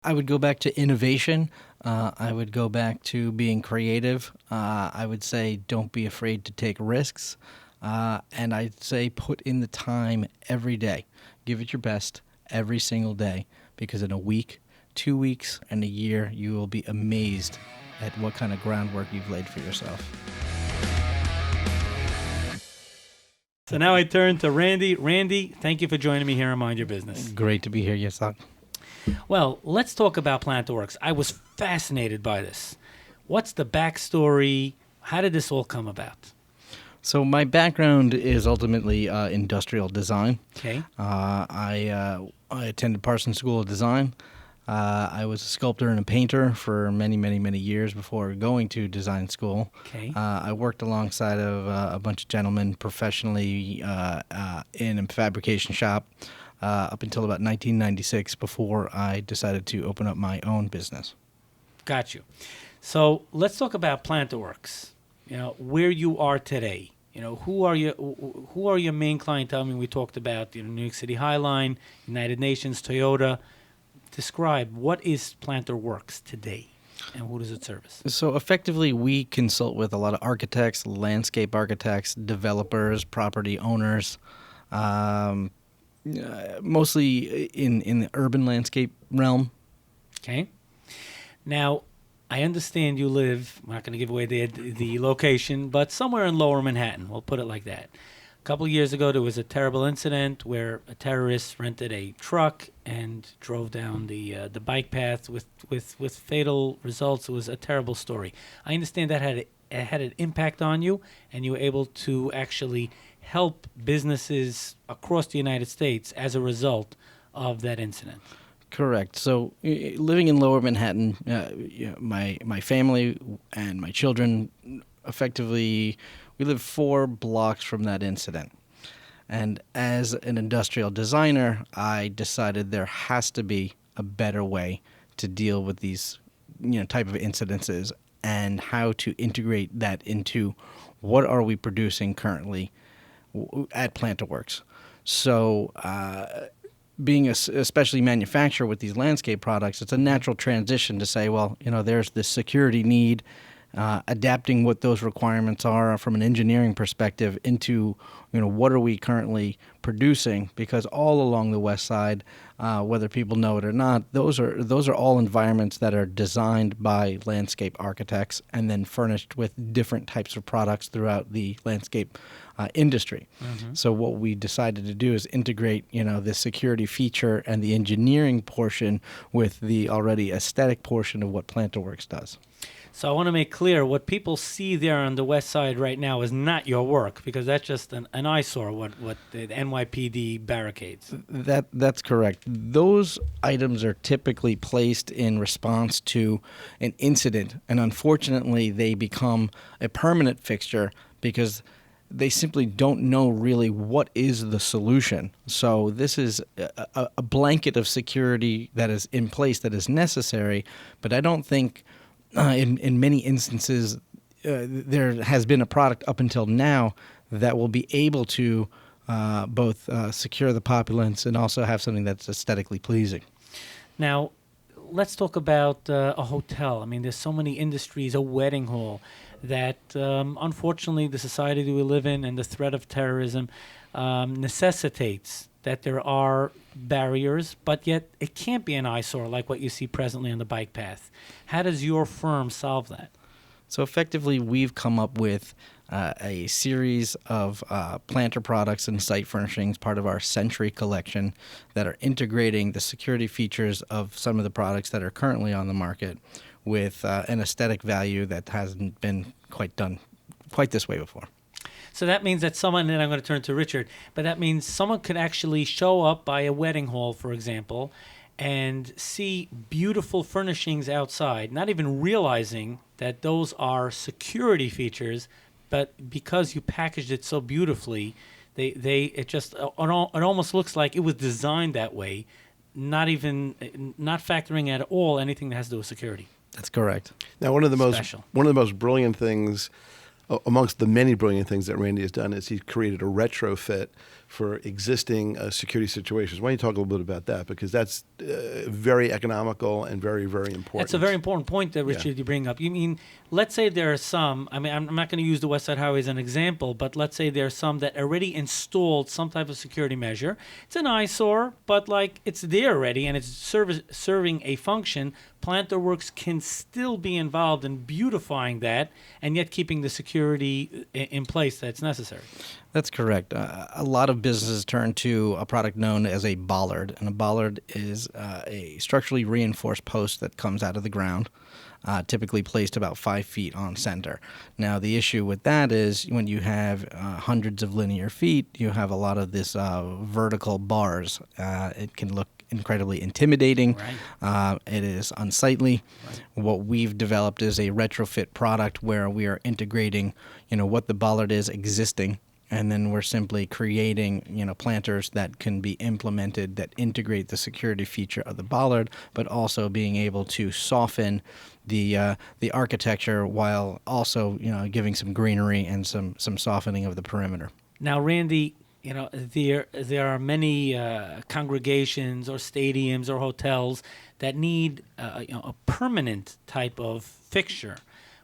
I would go back to innovation. I would go back to being creative. I would say don't be afraid to take risks. And I'd say put in the time every day. Give it your best every single day, because in a week, 2 weeks, and a year, you will be amazed at what kind of groundwork you've laid for yourself. So now I turn to Randy. Randy, thank you for joining me here on Mind Your Business. Great to be here, Yitzchok. Well, let's talk about Planterworx. I was fascinated by this. What's the backstory? How did this all come about? So my background is ultimately industrial design. Okay. I attended Parsons School of Design. I was a sculptor and a painter for many, many, many years before going to design school. Okay. I worked alongside of a bunch of gentlemen professionally in a fabrication shop up until about 1996 before I decided to open up my own business. Got you. So let's talk about Planterworx. You know, where you are today. You know, who are your main clientele? I mean, we talked about New York City Highline, United Nations, Toyota. Describe what is Planterworx today, and who does it service? So effectively, we consult with a lot of architects, landscape architects, developers, property owners, mostly in the urban landscape realm. Okay. Now, I understand you live, I'm not going to give away the location, but somewhere in Lower Manhattan. We'll put it like that. A couple of years ago, there was a terrible incident where a terrorist rented a truck and drove down the bike path with fatal results. It was a terrible story. I understand that had an impact on you, and you were able to actually help businesses across the United States as a result of that incident. Correct. So living in Lower Manhattan, my family and my children, effectively, we live 4 blocks from that incident. And as an industrial designer, I decided there has to be a better way to deal with these type of incidences, and how to integrate that into what are we producing currently at Planterworx. So being a specialty manufacturer with these landscape products, it's a natural transition to say, well, there's this security need, adapting what those requirements are from an engineering perspective into, what are we currently producing? Because all along the West Side, whether people know it or not, those are all environments that are designed by landscape architects and then furnished with different types of products throughout the landscape industry. Mm-hmm. So what we decided to do is integrate, the security feature and the engineering portion with the already aesthetic portion of what Planterworx does. So I want to make clear, what people see there on the West Side right now is not your work, because that's just an eyesore, what the NYPD barricades. That's correct. Those items are typically placed in response to an incident, and unfortunately they become a permanent fixture because they simply don't know really what is the solution. So this is a blanket of security that is in place that is necessary, but I don't think in many instances, there has been a product up until now that will be able to both secure the populace and also have something that's aesthetically pleasing. Now, let's talk about a hotel. I mean, there's so many industries, a wedding hall, that unfortunately the society that we live in and the threat of terrorism necessitates that there are barriers, but yet it can't be an eyesore like what you see presently on the bike path. How does your firm solve that? So effectively, we've come up with a series of planter products and site furnishings, part of our Century collection, that are integrating the security features of some of the products that are currently on the market with an aesthetic value that hasn't been quite done quite this way before. So that means that someone, and I'm going to turn to Richard, but that means someone could actually show up by a wedding hall, for example, and see beautiful furnishings outside, not even realizing that those are security features, but because you packaged it so beautifully, it almost looks like it was designed that way, not factoring at all anything that has to do with security. That's correct. Now, one of the most brilliant things, amongst the many brilliant things that Randy has done, is he's created a retrofit for existing security situations. Why don't you talk a little bit about that? Because that's very economical and very, very important. That's a very important point that, Richard, you bring up. You mean, let's say there are some, I mean, I'm not going to use the West Side Highway as an example, but let's say there are some that already installed some type of security measure. It's an eyesore, but like it's there already and it's serving a function. Planterworx can still be involved in beautifying that and yet keeping the security in place that's necessary. That's correct. A lot of businesses turn to a product known as a bollard, and a bollard is a structurally reinforced post that comes out of the ground, typically placed about 5 feet on center. Now, the issue with that is when you have hundreds of linear feet, you have a lot of this vertical bars. It can look incredibly intimidating. Right. It is unsightly. Right. What we've developed is a retrofit product where we are integrating, what the bollard is existing, and then we're simply creating, planters that can be implemented that integrate the security feature of the bollard, but also being able to soften the architecture while also, giving some greenery and some softening of the perimeter. Now, Randy, there are many congregations or stadiums or hotels that need a permanent type of fixture,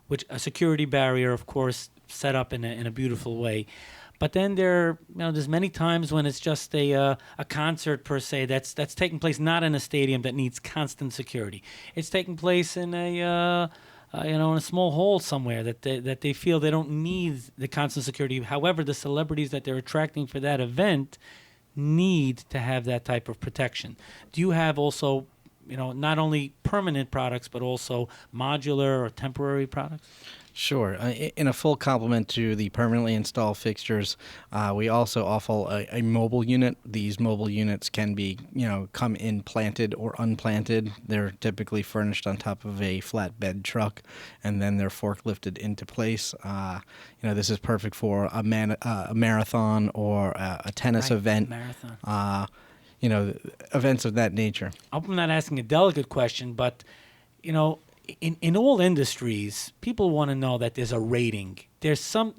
which a security barrier, of course, set up in a beautiful way. But then there's many times when it's just a concert per se that's taking place not in a stadium that needs constant security. It's taking place in in a small hall somewhere that they feel they don't need the constant security. However, the celebrities that they're attracting for that event need to have that type of protection. Do you have also, not only permanent products but also modular or temporary products? Sure. In a full complement to the permanently installed fixtures, we also offer a mobile unit. These mobile units can be, come in planted or unplanted. They're typically furnished on top of a flatbed truck, and then they're forklifted into place. This is perfect for a marathon or a tennis event. Marathon. Events of that nature. I'm not asking a delicate question, but, in all industries, people want to know that there's a rating. There's some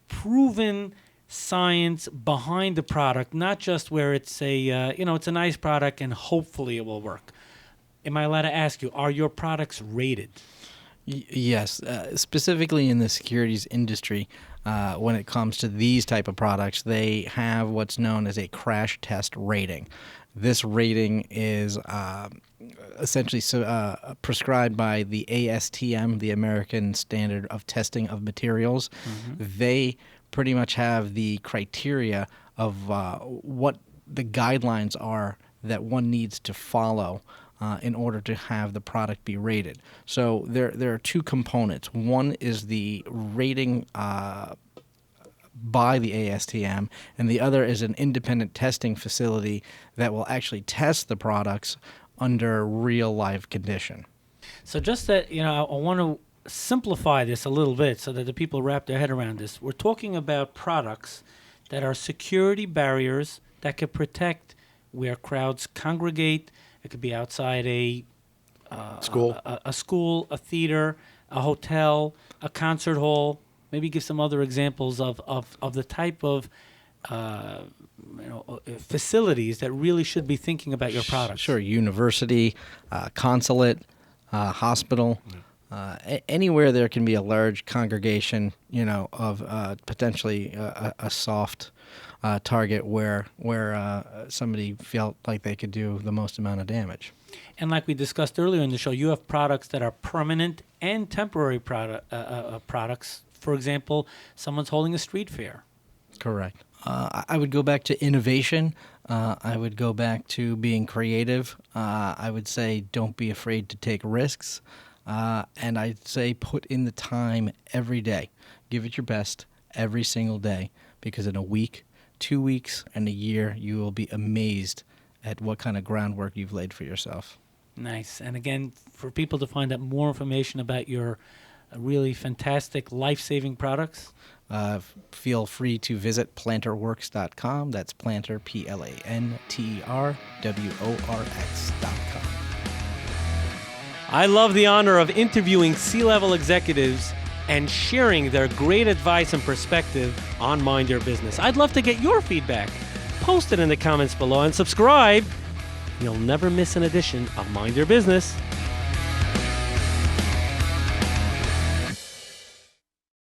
proven science behind the product, not just where it's it's a nice product and hopefully it will work. Am I allowed to ask you, are your products rated? Yes, specifically in the securities industry, when it comes to these type of products, they have what's known as a crash test rating. This rating is essentially prescribed by the ASTM, the American Standard of Testing of Materials. Mm-hmm. They pretty much have the criteria of what the guidelines are that one needs to follow in order to have the product be rated. So there are two components. One is the rating by the ASTM, and the other is an independent testing facility that will actually test the products under real life condition. So just that, I want to simplify this a little bit so that the people wrap their head around this. We're talking about products that are security barriers that could protect where crowds congregate. It could be outside a school, a school, a theater, a hotel, a concert hall. Maybe give some other examples of the type of facilities that really should be thinking about your products. Sure, university, consulate, hospital, anywhere there can be a large congregation, of potentially a soft target where somebody felt like they could do the most amount of damage. And like we discussed earlier in the show, you have products that are permanent and temporary products. For example, someone's holding a street fair. Correct. I would go back to innovation. I would go back to being creative. I would say don't be afraid to take risks. And I'd say put in the time every day. Give it your best every single day, because in a week, 2 weeks, and a year, you will be amazed at what kind of groundwork you've laid for yourself. Nice. And again, for people to find out more information about your really fantastic life-saving products, feel free to visit planterworx.com. That's planter, PLANTERWORX.com. I love the honor of interviewing C-level executives and sharing their great advice and perspective on Mind Your Business. I'd love to get your feedback. Post it in the comments below and subscribe. You'll never miss an edition of Mind Your Business.